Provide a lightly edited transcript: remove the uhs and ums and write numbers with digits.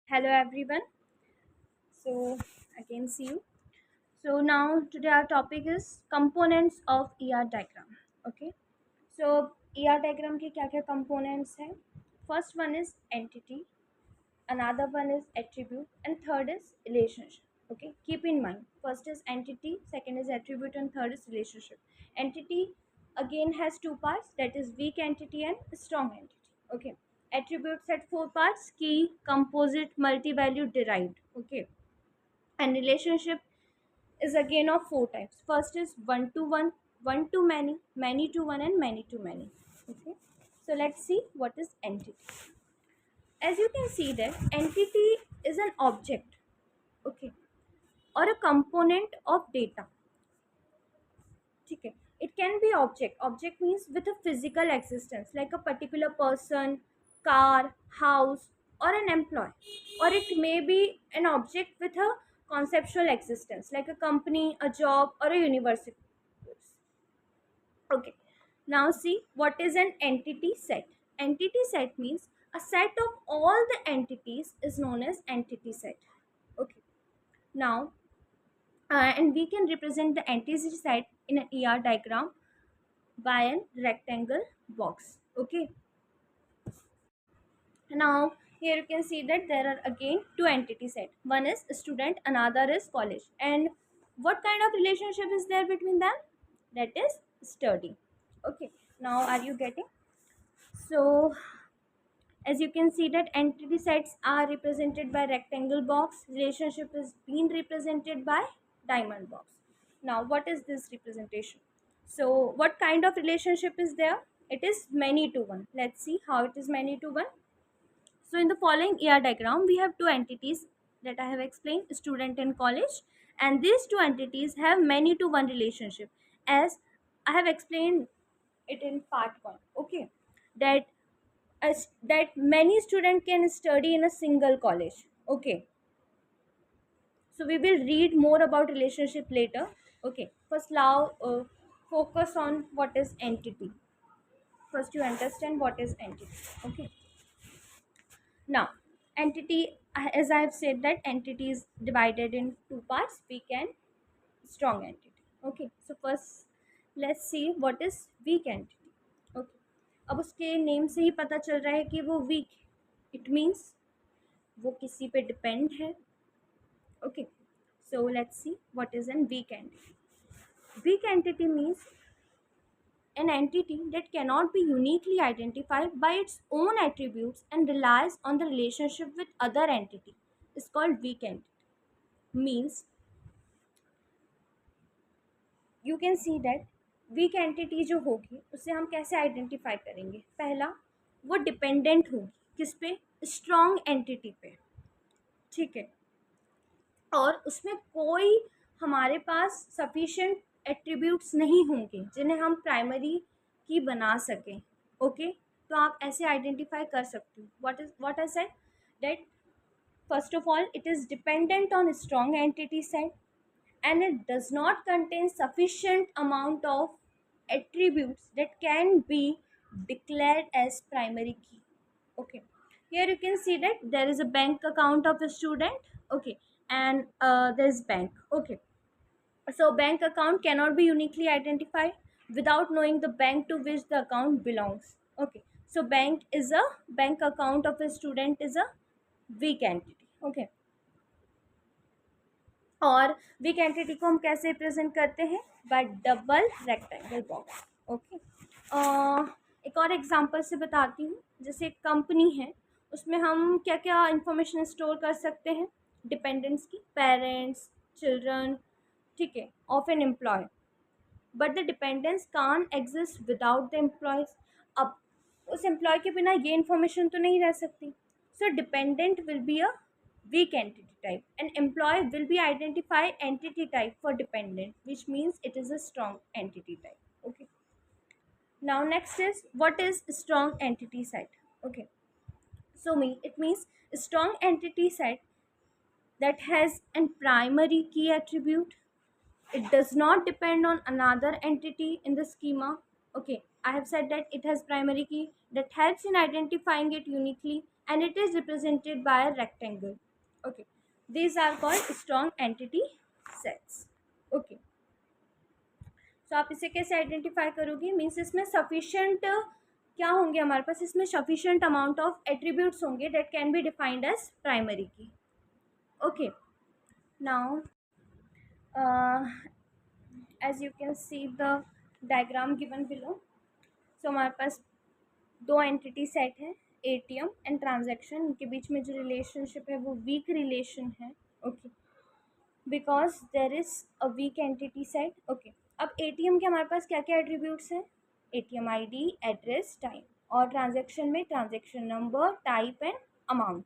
Hello everyone. So I can see you. So now today our topic is components of ER diagram. Okay. So ER diagram के क्या क्या components हैं? First one is entity, another one is attribute, and third is relationship. Okay. Keep in mind. First is entity, second is attribute, and third is relationship. Entity again has two parts, that is weak entity and strong entity. Okay. Attributes had four parts: key, composite, multi-value, derived. Okay. And relationship is again of four types. First is one to one to many to one, and many to many. Okay. So let's see what is entity. As you can see that entity is an object, okay, or a component of data. Okay. It can be object. Object means with a physical existence, like a particular person, car, house, or an employee. Or it may be an object with a conceptual existence, like a company, a job, or a university. Okay. Now see what is an entity set. Entity set means a set of all the entities is known as entity set. Okay. Now, and we can represent the entity set in an ER diagram by an rectangle box. Okay. Now here you can see that there are again two entity set. One is student, another is college. And what kind of relationship is there between them? That is study. Okay. Now are you getting? So as you can see that entity sets are represented by rectangle box, relationship is being represented by diamond box. Now what is this representation? So what kind of relationship is there? It is many to one. Let's see how it is many to one. So in the following ER diagram, we have two entities that I have explained, student and college, and these two entities have many to one relationship, as I have explained it in part 1. Okay. That as that many students can study in a single college. Okay. So we will read more about relationship later. Okay. First now focus on what is entity. First you understand what is entity. Okay. Now, entity, as I have said that entity is divided in two parts, weak and strong entity. Okay, so first let's see what is weak entity. Okay, अब उसके name से ही पता चल रहा है कि वो week, it means वो किसी पे डिपेंड है. Okay, so let's see what is an weak entity. Weak entity means an entity that cannot be uniquely identified by its own attributes and relies on the relationship with other entity is called weak entity. Means you can see that weak entity जो होगी उसे हम कैसे identify करेंगे. पहला, वो dependent होगी किस पे? स्ट्रॉन्ग एंटिटी पे. ठीक है. और उसमें कोई हमारे पास सफिशिएंट एट्रीब्यूट्स नहीं होंगे जिन्हें हम प्राइमरी की बना सकें. ओके. तो आप ऐसे आइडेंटिफाई कर सकते हो. What I said that first of all it is dependent on a strong entity set, and it does not contain sufficient amount of attributes that can be declared as primary key. Okay. Here you can see that there is a bank account of a student. Okay. And there is bank. Okay. So bank account cannot be uniquely identified without knowing the bank to which the account belongs. Okay. So bank account of a student is a weak entity. Okay. और weak entity को हम कैसे represent करते हैं? Bye double rectangle box. Okay. एक और example से बताती हूँ. जैसे एक कंपनी है, उसमें हम क्या क्या इंफॉर्मेशन स्टोर कर सकते हैं? डिपेंडेंट्स की, पेरेंट्स, चिल्ड्रन, ठीक है, of an employee. But the dependence can exist without the employees. अब उस एम्प्लॉय के बिना ये इन्फॉर्मेशन तो नहीं रह सकती. सो dependent will be a weak entity type, and employee will be identify entity type for dependent, which means it is a strong entity type. Okay. Now next is what is strong entity set. Okay. So it means strong entity set that has a primary key attribute. It does not depend on another entity in the schema. Okay. I have said that it has primary key that helps in identifying it uniquely, and it is represented by a rectangle. Okay, these are called strong entity sets. Okay, तो आप इसे कैसे identify करोगे? Means इसमें sufficient क्या होंगे हमारे पास? इसमें सफिशिएंट अमाउंट ऑफ एट्रीब्यूट्स होंगे that can be defined as primary key. Okay, now as you can see the diagram given below, so हमारे पास दो एंटिटी सेट है, एटीएम एंड ट्रांजैक्शन. इनके बीच में जो रिलेशनशिप है वो वीक रिलेशन है. Okay, because there is a weak entity set. Okay, अब एटीएम के हमारे पास क्या क्या एट्रीब्यूट्स हैं? ATM ID, address, time. और ट्रांजैक्शन में transaction number, type and amount.